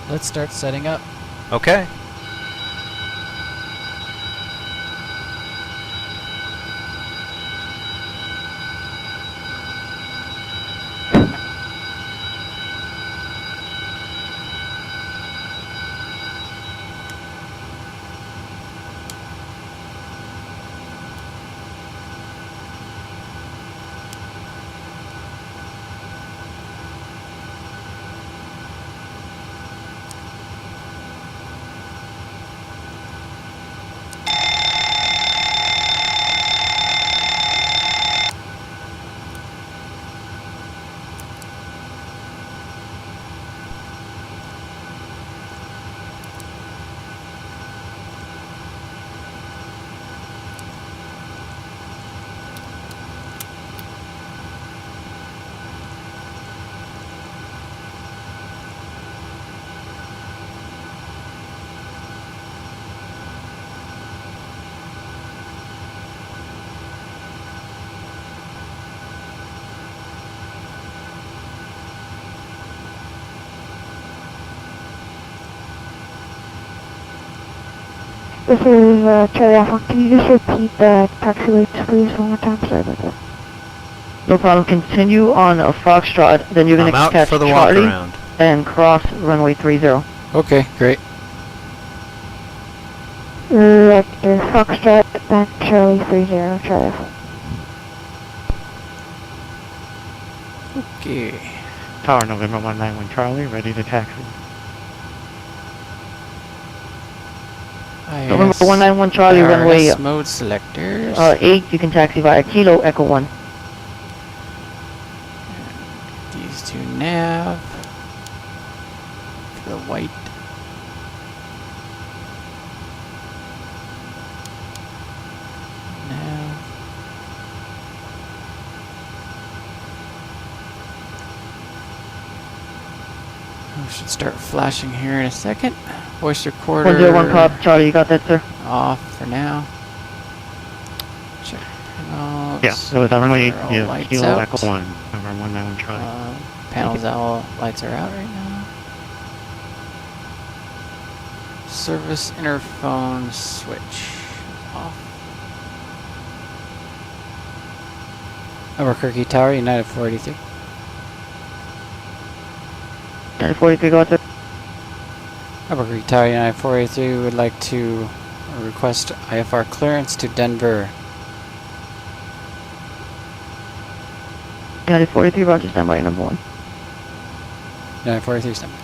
Let's start setting up. Okay. This is Charlie Alpha. Can you just repeat the taxi rates, please, one more time? Sorry about that. No problem. Continue on a Foxtrot, then you're going to catch for the Charlie walk around. and cross runway 30. Okay, great. Vector Foxtrot, then Charlie 30, Charlie Alpha. Okay. Tower November 191 Charlie, ready to taxi. November 191 Charlie, runway IRS mode selectors. 8, you can taxi via Kilo Echo 1. These two nav. For the white. Nav. We should start flashing here in a second. Voice recorder. 101 Cop, Charlie, you got that, sir? Off for now. Check panels. Yeah, so it's on runway 8, Are all yeah, lights Kilo out? Echo 1, November 191 Charlie. Panels all lights are out right now. Service interphone switch off. Albuquerque Tower, United 483. United 43, go out there. Albuquerque Tower, United 483 would like to request IFR clearance to Denver. United 43, roger, standby, number 1. United 483, standby.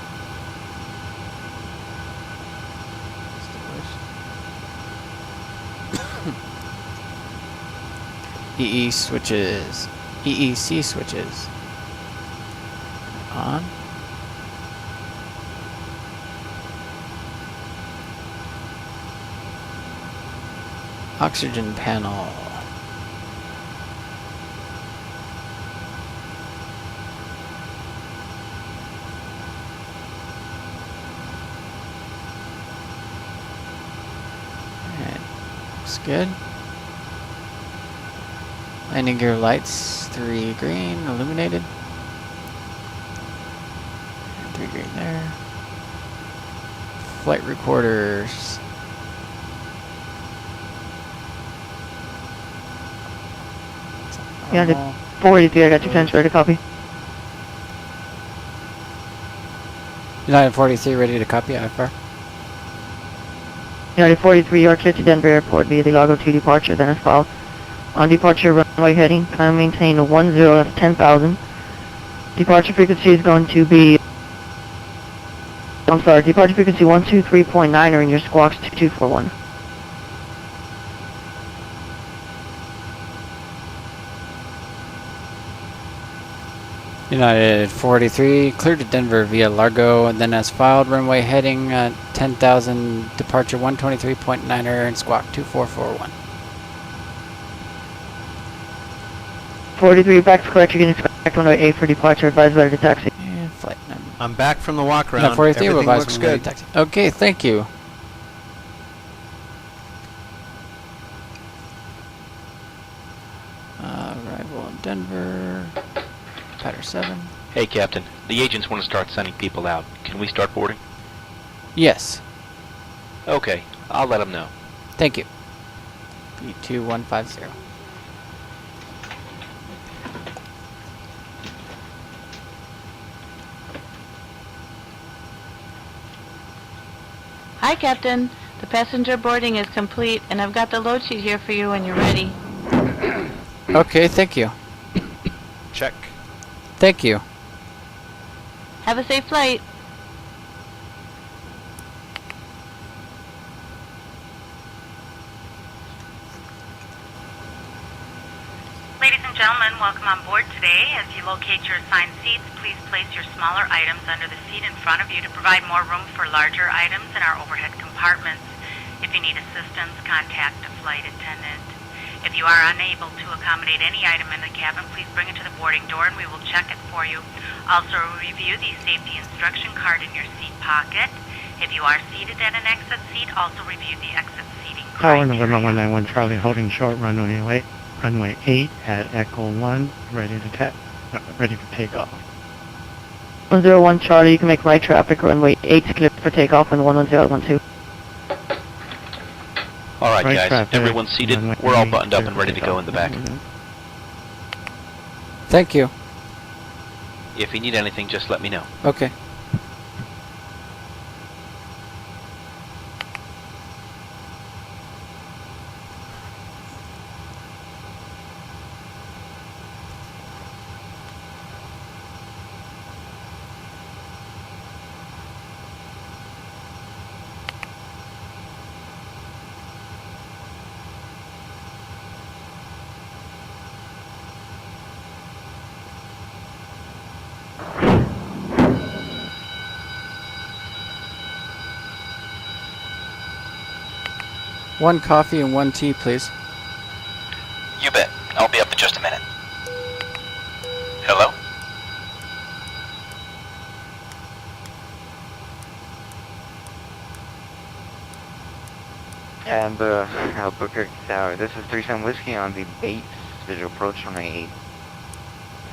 EE switches. EEC switches. On. Oxygen panel. Alright, looks good. Landing gear lights, 3 green, illuminated. And 3 green there. Flight recorders. United 483, I got your transfer to copy. United 43 ready to copy, IFR. United 43, you're clear to Denver Airport via the Lago 2 departure, then as follows. On departure runway heading, plan maintain a 10, that's 10,000. Departure frequency is going to be, departure frequency 123.9 or in your squawks 2241. United 43 cleared to Denver via Largo and then as filed runway heading 10,000 departure 123.9er and squawk 2441. 43, back to correct, you can expect runway 8 for departure, advised by the taxi. And flight number. I'm back from the walk around. United 43 Everything advised looks from ready good. taxi. Okay, thank you. Arrival in Denver. Patter 7. Hey, Captain. The agents want to start sending people out. Can we start boarding? Yes. Okay, I'll let him know. Thank you. B2150. Hi, Captain. The passenger boarding is complete, and I've got the load sheet here for you when you're ready. Okay, thank you. Check. Thank you. Have a safe flight. Ladies and gentlemen, welcome on board today. As you locate your assigned seats, please place your smaller items under the seat in front of you to provide more room for larger items in our overhead compartments. If you need assistance, contact a flight attendant. If you are unable to accommodate any item in the cabin, please bring it to the boarding door and we will check it for you. Also, review the safety instruction card in your seat pocket. If you are seated at an exit seat, also review the exit seating Tower criteria. November 191 Charlie holding short runway 8 at Echo 1, ready for takeoff. 101 Charlie, you can make right traffic, runway 8 clear for takeoff, and 11012. Alright Right guys, traffic, everyone's seated. runway We're all 8, buttoned up clear and for ready to go in the back. takeoff. Thank you. If you need anything, just let me know. Okay. One coffee and one tea, please. You bet. I'll be up in just a minute. Hello? Amber, Albuquerque Tower. This is 37 Whiskey on the base. Visual approach on 8.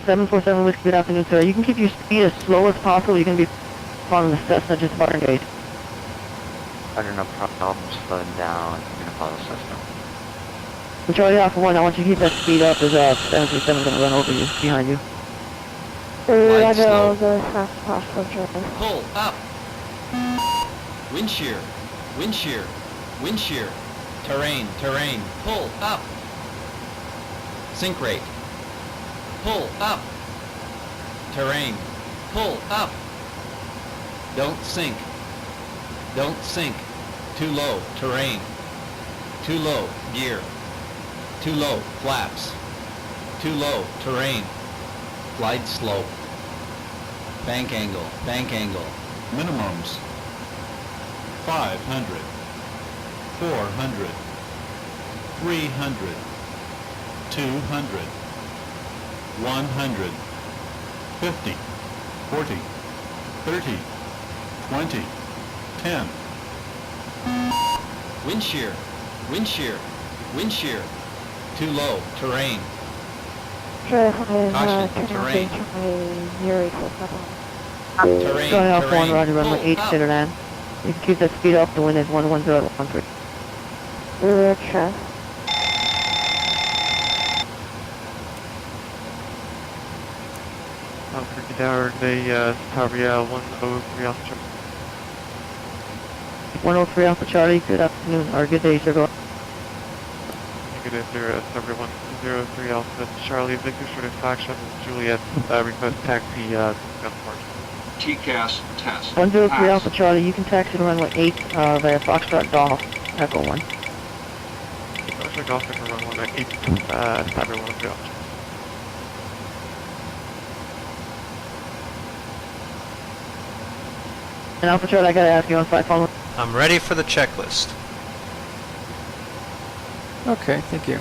747 Whiskey, good afternoon, sir. You can keep your speed as slow as possible. You're going to be following the Cessna just about engaged. Under no problems, slowing down. I'm gonna follow Cessna. Charlie Alpha 1, I want you to keep that speed up as 737 is going to run over you, behind you. Light slow. Go as fast as possible, Charlie. Pull up. Wind shear. Wind shear. Wind shear. Terrain. Terrain. Pull up. Sink rate. Pull up. Terrain. Pull up. Don't sink. Don't sink. Too low. Terrain. Too low. Gear. Too low. Flaps. Too low. Terrain. Glide slope. Bank angle. Bank angle. Minimums. 500. 400. 300. 200. 100. 50. 40. 30. 20. 10. Wind shear. Wind shear. Wind shear. Too low. Terrain. Charlie 5, Caution, turn terrain. out Charlie 0 equals 7. Terrain. Charlie Alpha 1, Terrain. roger, runway Pull 8, up. clear to land. You can keep that speed up, the wind is 11013. Roger. Albuquerque Tower, the Tower 103 Alpha 103 Alpha Charlie, good afternoon, or good day, sir. Go. Good day, sir. Tower 103 Alpha Charlie, Victor short infraction, Juliet, request taxi, Gunport. TCAS test. 103 Pass. Alpha Charlie, you can taxi to runway 8 via Foxtrot Golf, Echo 1. Foxtrot Golf, Echo 1, 8, Tower 103 Alpha. And Alpha Charlie, I gotta ask you on 5 following. I'm ready for the checklist. Okay, thank you.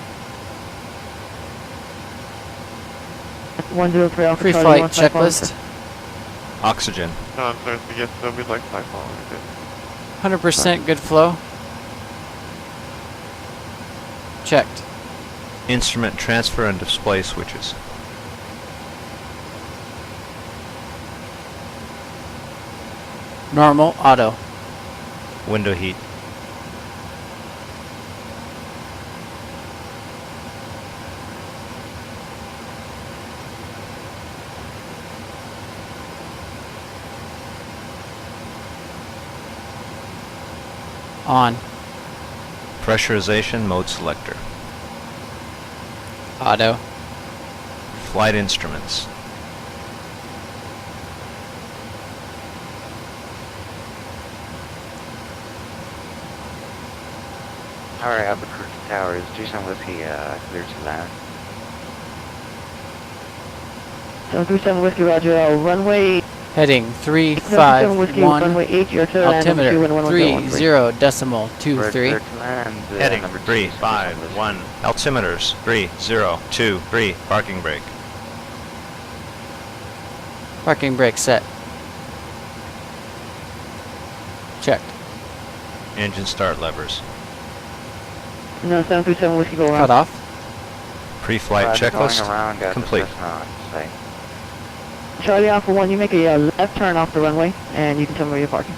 103 Alpha Charlie, Pre-flight 15 following, checklist. sir. Oxygen. No, I'm sorry, so yes, we'd like 5 following. 100% good flow. Checked. Instrument transfer and display switches. Normal, auto. Window heat. On. Pressurization mode selector. Auto. Flight instruments. Alright, Albuquerque Towers, 37 Whiskey, clear to land. 737 Whiskey, roger. Runway Heading 737 Whiskey, 351. runway 8, you're clear to land. Altimeter 21113. 30.23. Clear to land, Heading number 2, 351. Altimeters 3023. Parking brake. Parking brake set. Checked. Engine start levers. No, 737 Whiskey, go around. Cut off. Pre-flight checklist Going around, got complete. the Cessna on site. Charlie Alpha 1, you make a left turn off the runway, and you can tell me where you're parking.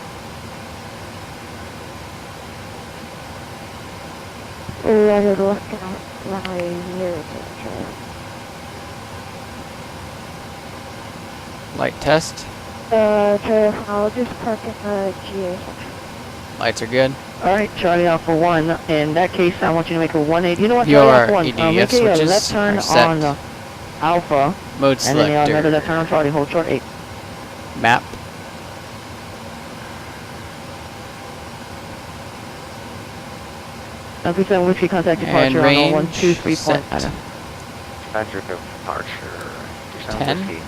Roger, the left turn off runway 0 Charlie. Light test. Charlie, I'll just park in the GA section. Lights are good. Alright, Charlie Alpha 1, in that case, I want you to make a 180. You know what, Your Charlie Alpha 1, EDF make a switches left turn are set. on Alpha, Mode and then another selector. left turn on Charlie, hold short 8. Map. Now, 37 Whiskey, contact And departure on range 123.9. set. Patrick departure, 37 10. Whiskey.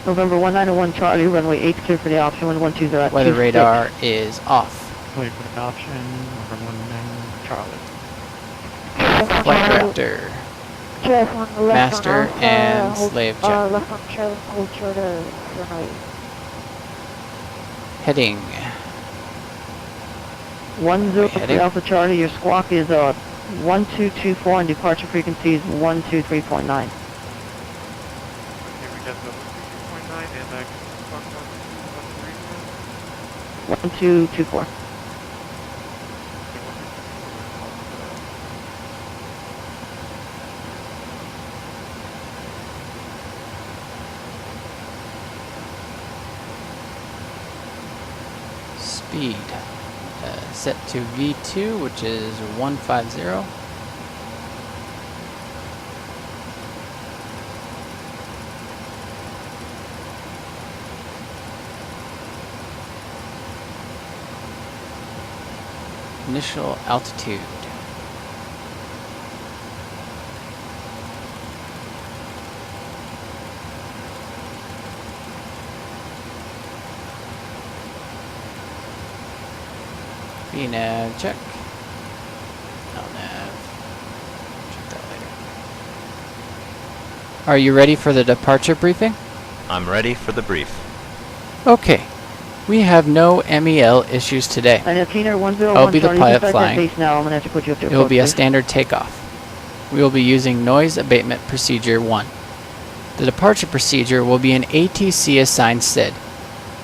November 1901 Charlie, runway 8, clear for the option 1120 at Weather 26. radar is off. Wait for the option, number 19 Charlie. Flight director. Charlie, on the left Master on Alpha, and hold, slave check. left on Charlie, hold short of runway. Heading. 103 Heading. Alpha Charlie, your squawk is 1224 and departure frequency is 123.9. Okay, we got the 2.9 and Fox 1224. Speed. Set to V2, which is 150. Initial altitude. VNav check. LNav. Check that later. Are you ready for the departure briefing? I'm ready for the brief. Okay. We have no MEL issues today. And Athena 101 I'll be the Charlie, pilot just like that flying. base now, I'm going to have to put you up to It will be a approach, please. standard takeoff. We will be using Noise Abatement Procedure 1. The departure procedure will be an ATC assigned SID.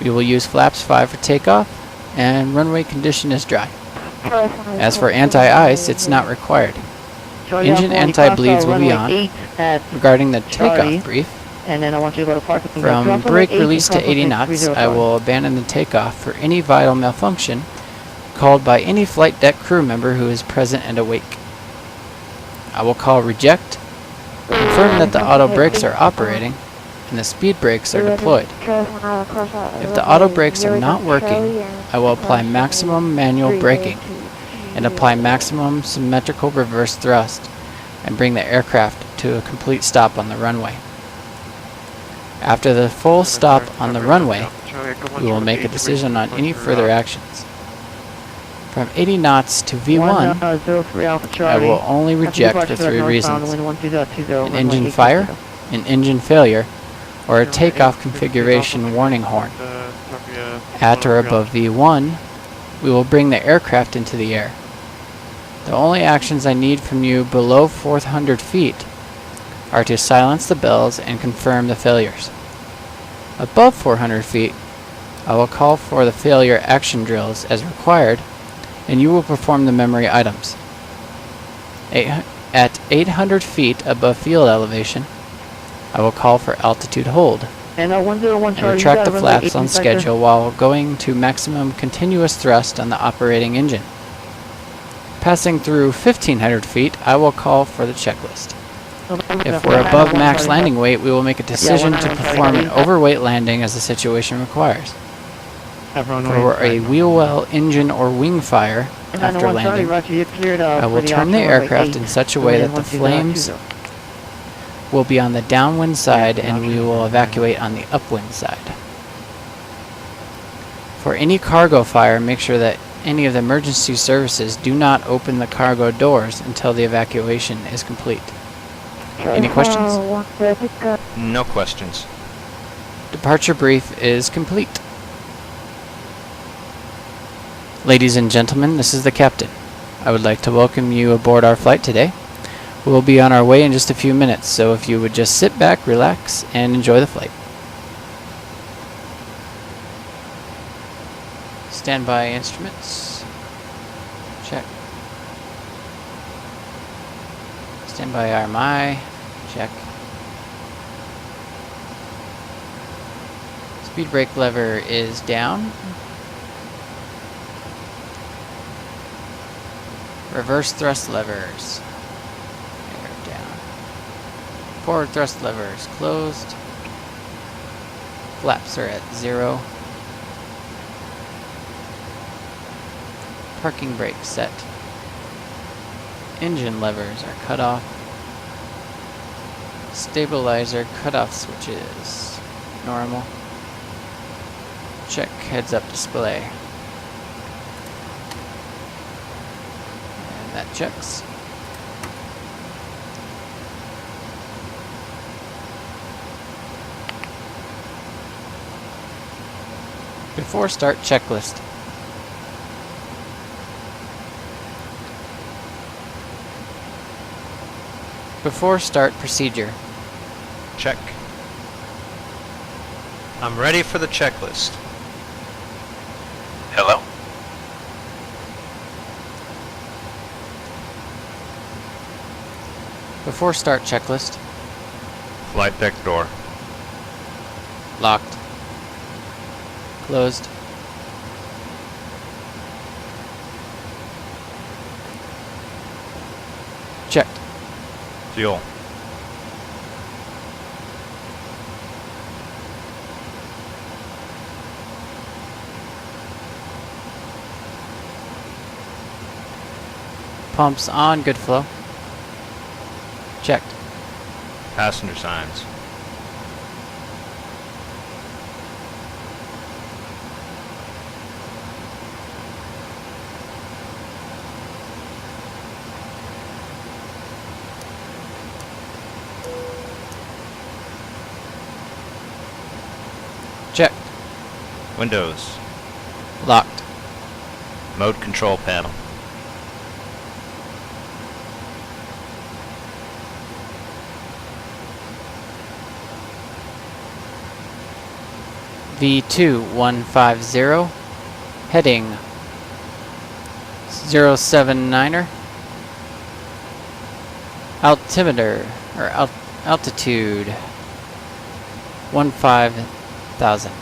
We will use flaps 5 for takeoff, and runway condition is dry. As for anti-ice, it's not required. Charlie Engine Alpha 1, anti-bleeds will be runway on. 8 at, Regarding the Charlie. takeoff brief, and then I want you to go to parking. from Drop brake runway 8 release and to 80 cross knots, 30 I will abandon the takeoff for any vital malfunction called by any flight deck crew member who is present and awake. I will call reject, confirm that the auto brakes are operating, and the speed brakes are deployed. If the auto brakes are not working, I will apply maximum manual braking and apply maximum symmetrical reverse thrust and bring the aircraft to a complete stop on the runway. After the full stop on the runway, we will make a decision on any further actions. From 80 knots to V1, 03 Alpha I Charlie. will only reject for 3 reasons: an engine fire, an engine failure, or a takeoff configuration warning horn. At or above V1, we will bring the aircraft into the air. The only actions I need from you below 400 feet are to silence the bells and confirm the failures. Above 400 feet, I will call for the failure action drills as required, and you will perform the memory items. At 800 feet above field elevation, I will call for altitude hold. And 101 Charlie, Retract the flaps on schedule while going to maximum continuous thrust on the operating engine. Passing through 1500 feet, I will call for the checklist. If we're above max landing weight, we will make a decision to perform an overweight landing as the situation requires. For a wheel well, engine, or wing fire after landing, I will turn the aircraft in such a way that the flames will be on the downwind side and we will evacuate on the upwind side. For any cargo fire, make sure that any of the emergency services do not open the cargo doors until the evacuation is complete. Any questions? No questions. Departure brief is complete. Ladies and gentlemen, this is the captain. I would like to welcome you aboard our flight today. We will be on our way in just a few minutes, so if you would just sit back, relax, and enjoy the flight. Standby instruments. Check. Standby RMI. Check. Speed brake lever is down. Reverse thrust levers. They're down. Forward thrust levers closed. Flaps are at 0. Parking brake set. Engine levers are cut off. Stabilizer cutoff switches normal. Check heads up display. And that checks. Before start checklist. Before start procedure. Check. I'm ready for the checklist. Hello? Before start checklist. Flight deck door. Locked. Closed. Checked. Fuel. Pumps on, good flow. Checked. Passenger signs. Checked. Windows. Locked. Mode control panel. V2150, heading 079er, altimeter, or altitude 15,000.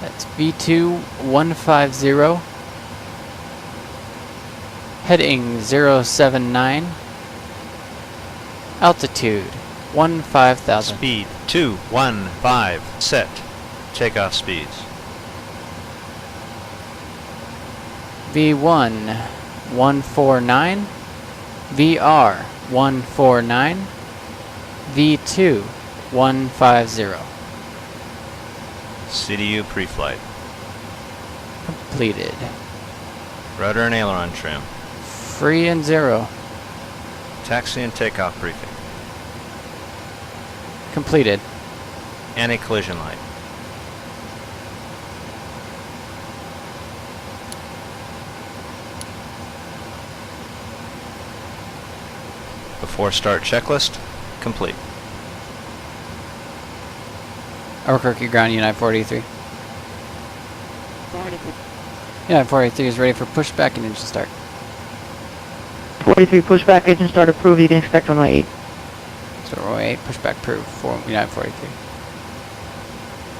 That's V2150, heading 079. Altitude 15,000. Speed 215. Set. Takeoff speeds. V1 149, VR 149, V2 150. CDU pre-flight. Completed. Rudder and aileron trim. Free and 0. Taxi and takeoff briefing. Completed. Anti-collision light. Before start checklist. complete. Albuquerque ground, Unit 43. Unit 43 is ready for pushback and engine start. 43 pushback, engine start approved. You can expect runway 8. So runway 8, pushback approved for Unit 43.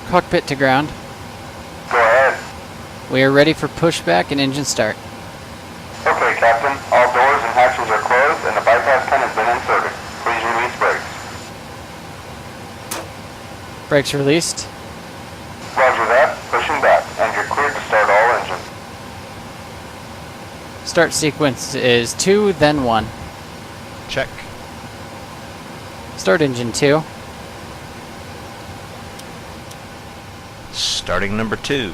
Cockpit to ground. Go ahead. We are ready for pushback and engine start. Okay, Captain. All doors and hatches are closed and the bypass pin has been inserted. Please release brakes. Brakes released. Roger that. Pushing back. And you're cleared to start all engines. Start sequence is 2, then 1. Check. Start engine 2. Starting number 2.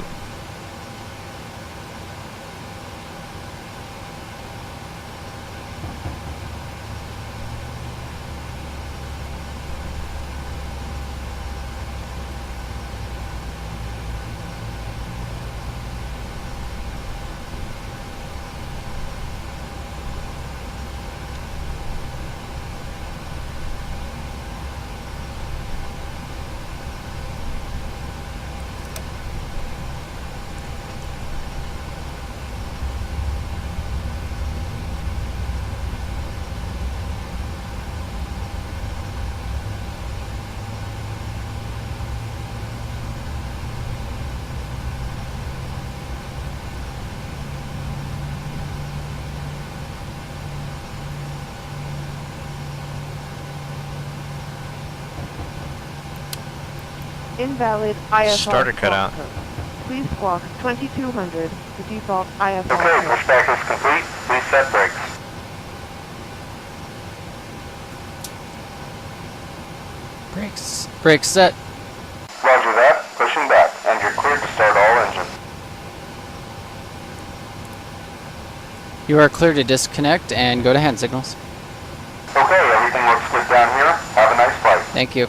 Invalid IFR. Starter cutout. Please squawk 2200, the default IFR. Okay, pushback is complete. Please set brakes. Brakes set. Roger that. Pushing back. And you're cleared to start all engines. You are clear to disconnect and go to hand signals. Okay, everything looks good down here. Have a nice flight. Thank you.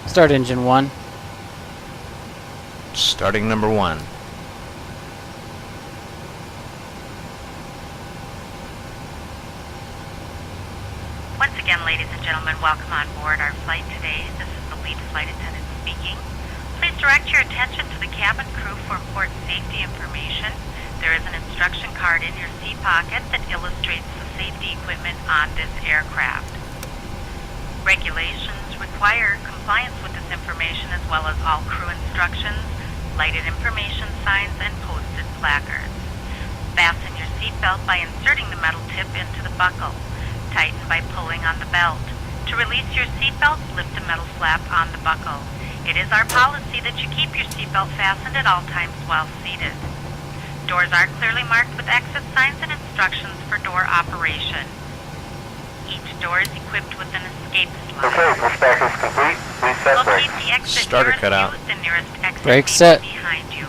Start engine 1. Starting number 1. Once again, ladies and gentlemen, welcome on board our flight today. This is the lead flight attendant speaking. Please direct your attention to the cabin crew for important safety information. There is an instruction card in your seat pocket that illustrates the safety equipment on this aircraft. Regulations require compliance with this information as well as all crew instructions, lighted information signs, and posted placards. Fasten your seatbelt by inserting the metal tip into the buckle. Tighten by pulling on the belt. To release your seatbelt, lift the metal flap on the buckle. It is our policy that you keep your seatbelt fastened at all times while seated. Doors are clearly marked with exit signs and instructions for door operation. Each door is equipped with an escape slide. Okay, pushback is complete. Please set Locate brakes. the exit Starter nearest cutout. you. The nearest exit Brakes may set. be behind you.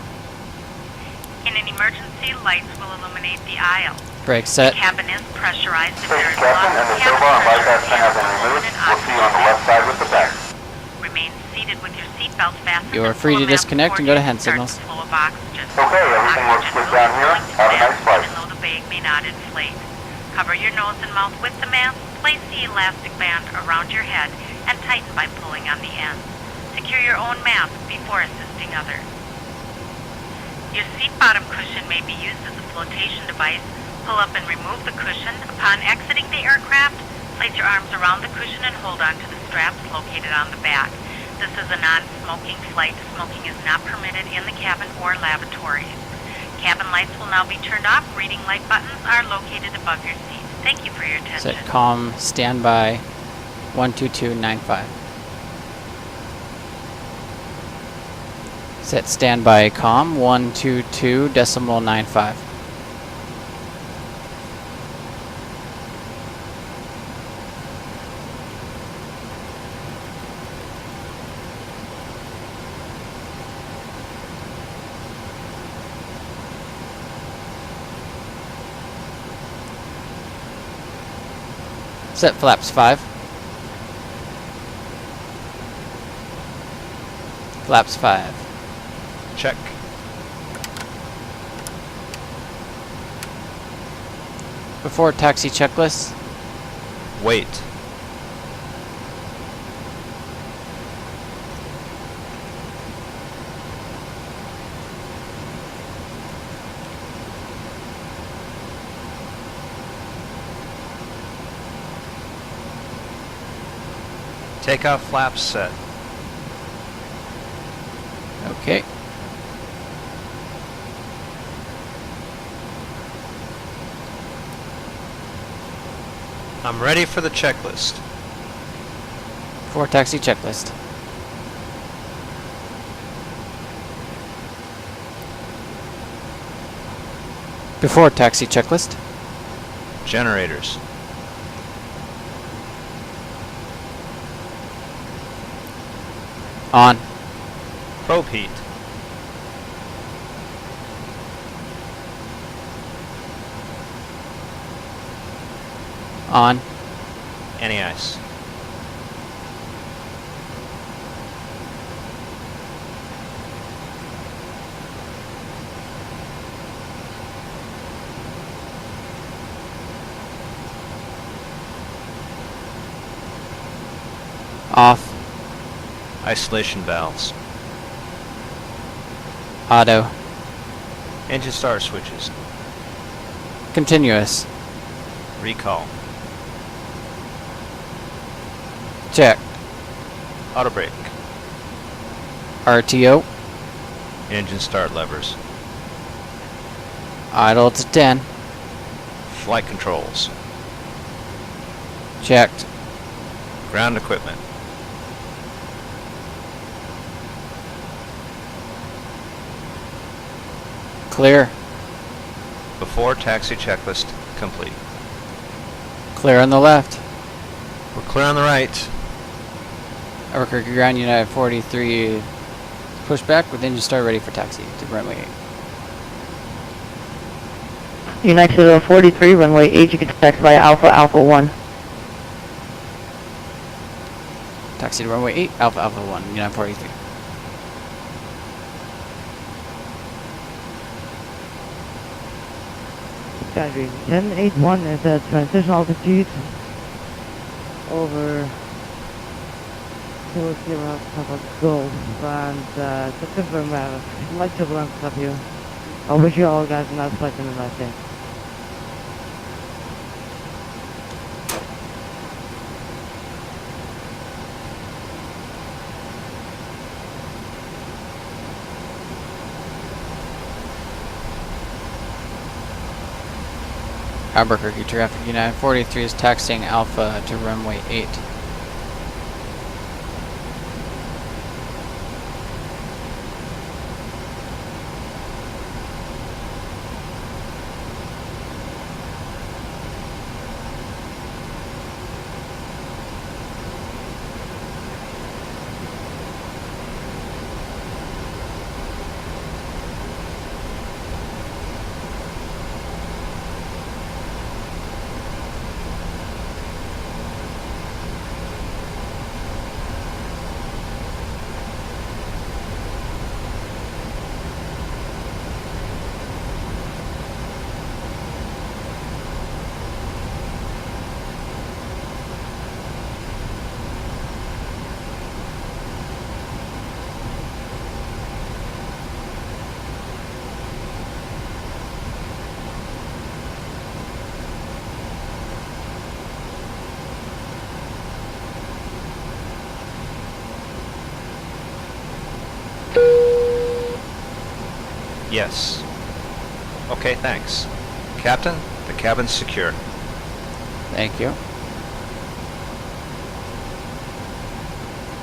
In an emergency, lights will illuminate the aisle. Brakes The set. cabin is pressurized if Thank there you, is Captain, loss and of the cabin silver on pressure. bypass pin have been removed. We'll see you on the left side with the back. Remain seated with your seatbelt fastened. You are free to disconnect and go to hand signals. Okay, everything looks good down here. Have a nice flight. Even though the bag may not inflate. Cover your nose and mouth with the mask. Place the elastic band around your head and tighten by pulling on the ends. Secure your own mask before assisting others. Your seat bottom cushion may be used as a flotation device. Pull up and remove the cushion. Upon exiting the aircraft, place your arms around the cushion and hold on to the straps located on the back. This is a non-smoking flight. Smoking is not permitted in the cabin or lavatories. Cabin lights will now be turned off. Reading light buttons are located above your seat. Thank you for your attention. Set comm standby 12295. Set standby comm 122.95. Set flaps 5. Flaps 5. Check. Before taxi checklist. Wait. Takeoff flaps set. Okay. I'm ready for the checklist. Before taxi checklist. Before taxi checklist. Generators. On. Probe heat. On. Anti-ice. Off. Isolation valves. Auto. Engine start switches. Continuous. Recall. Check. Auto brake. RTO. Engine start levers. Idle to 10. Flight controls. Checked. Ground equipment. Clear. Before taxi checklist complete. Clear on the left. We're clear on the right. Albuquerque ground United 43. Push back with engine start ready for taxi to runway 8. United 43, runway 8, you can taxi by Alpha Alpha 1. Taxi to runway 8, Alpha Alpha 1, United 43. Boundary 1081 is at transition altitude over 20 Kabq Golf, and just confirm we have a slight turbulence up here. I wish you all guys a nice flight and a nice day. Albuquerque traffic United 43 is taxiing Alpha to runway 8. Yes. Okay, thanks. Captain, the cabin's secure. Thank you.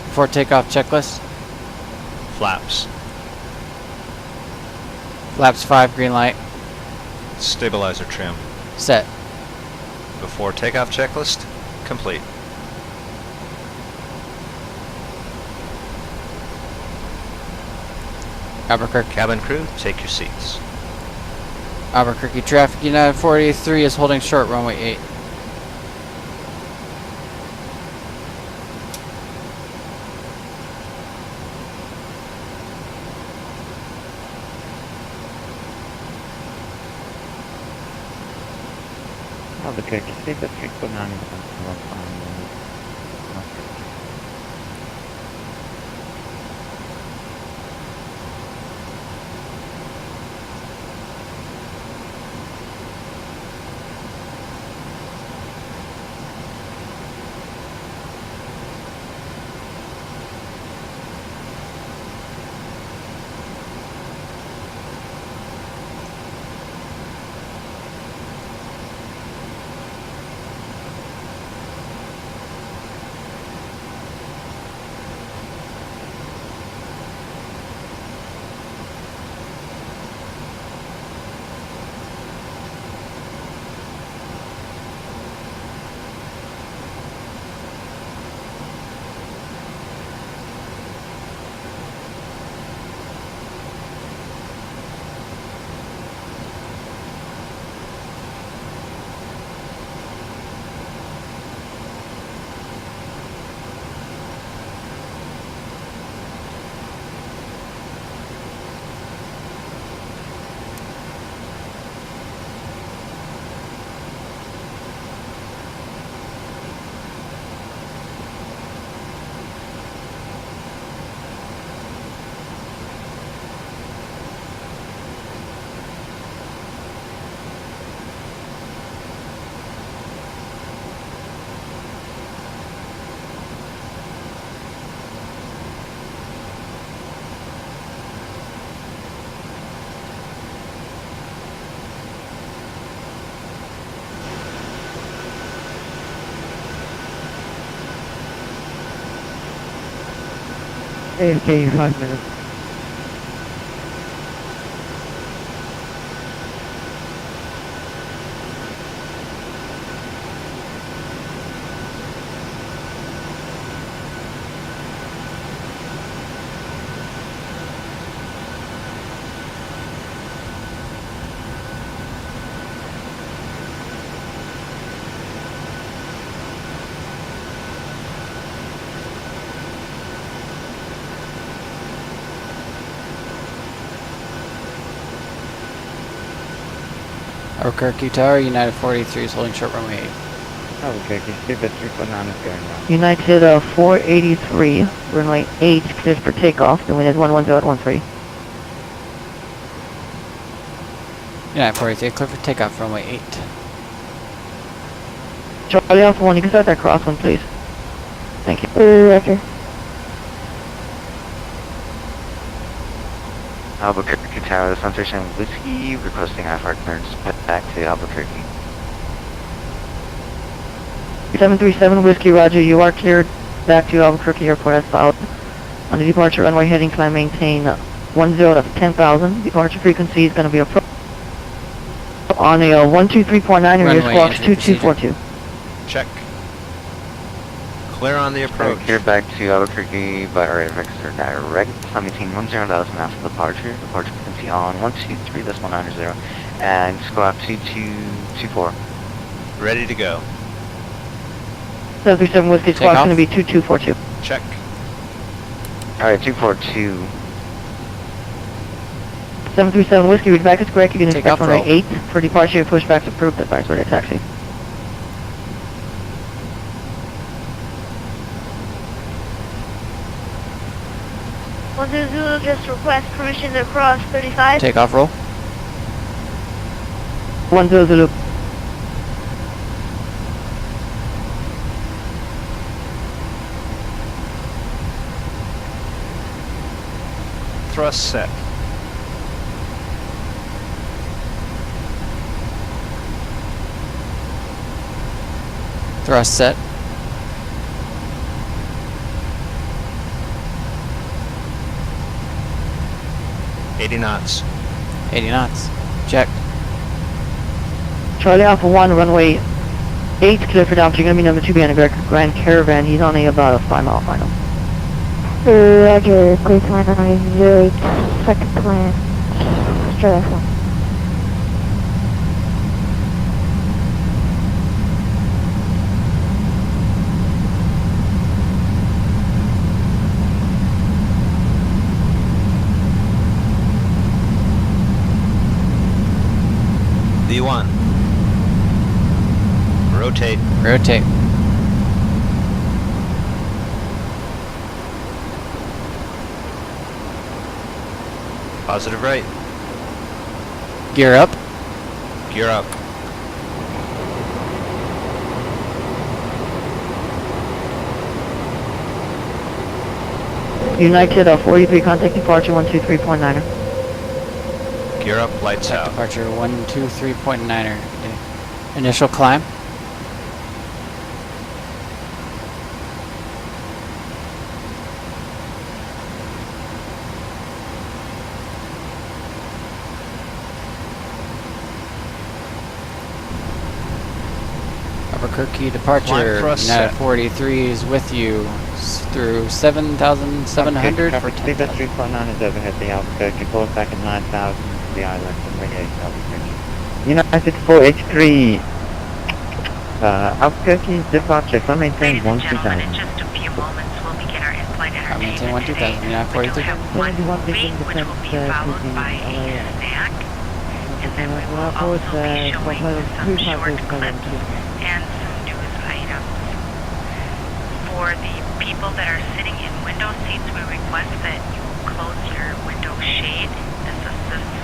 Before takeoff checklist. Flaps. Flaps 5, green light. Stabilizer trim. Set. Before takeoff checklist complete. Albuquerque. Cabin crew, take your seats. Albuquerque traffic United 43 is holding short runway 8. Albuquerque, stay with 349. AFK 5 minutes. Albuquerque Tower, United 43 is holding short runway 8. Albuquerque, stay with 349 is going well. United 483, runway 8, cleared for takeoff. The wind is 110 at 13. United 43, clear for takeoff, runway 8. Charlie Alpha 1, you can start that crosswind, please. Thank you. Roger. Albuquerque Tower, this 137 Whiskey, requesting IFR clearance back to Albuquerque. 737 Whiskey, roger, you are cleared back to Albuquerque Airport as followed. On the departure runway heading, climb maintain 10, that's 10,000. Departure frequency is going to be approach on a 123.9 and rear squawks 2242. Check. Clear on the approach. Clear back to Albuquerque by direct climb maintain 10,000 after departure. Departure frequency on 123.90 and squawk 2224. Ready to go. 737 Whiskey squawk going to be 2242. Check. Alright, 242. 737 Whiskey, read back is correct. You can Take expect off, runway roll. 8 for departure. Pushbacks approved. Advise ready taxi. Zulu, just request permission to cross 35. Takeoff, roll. 10 Zulu. Thrust set. Thrust set. $80 knots. 80 knots. Check. Charlie Alpha 1, runway 8, clear for down. You're going to be number 2 behind a Grand Caravan. He's only about a 5-mile final. Roger, clear climb runway 08, second climb. Charlie Alpha 1. V1. rotate. Rotate. Positive right. Gear up. Gear up. United 43, contact departure 123.9er. Gear up, lights out. Departure 123.9er. Initial climb. Albuquerque departure. Climb thrust United set. 43 is with you through 7,700 for 10,000. 3.9 is overhead the Albuquerque. Pull us back at 9,000 to the island and radiate Albuquerque. United 4H3. Albuquerque departure. Climb maintain Ladies and 1,2,000. gentlemen, in just a few moments we'll begin our in-flight maintain entertainment 12000, today. United We do 43. have one movie, which will be followed by a snack, and then we will also be showing some short clips and some news items. For the people that are sitting in window seats, we request that you close your window shade. This assists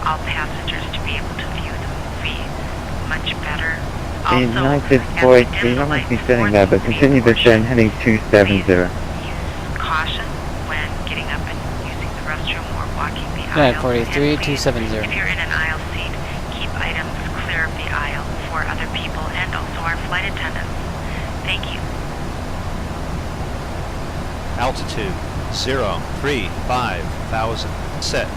all passengers to be able to view the movie much better. Also, United as 483, you don't dim have to be lights sitting for there, the but continue this portion, heading 270. use caution when getting up and using the restroom or walking the aisle. United 43, And please, 270. if you're in an aisle seat, keep items clear of the aisle for other people and also our flight attendants. Thank you. Altitude 035,000. Set.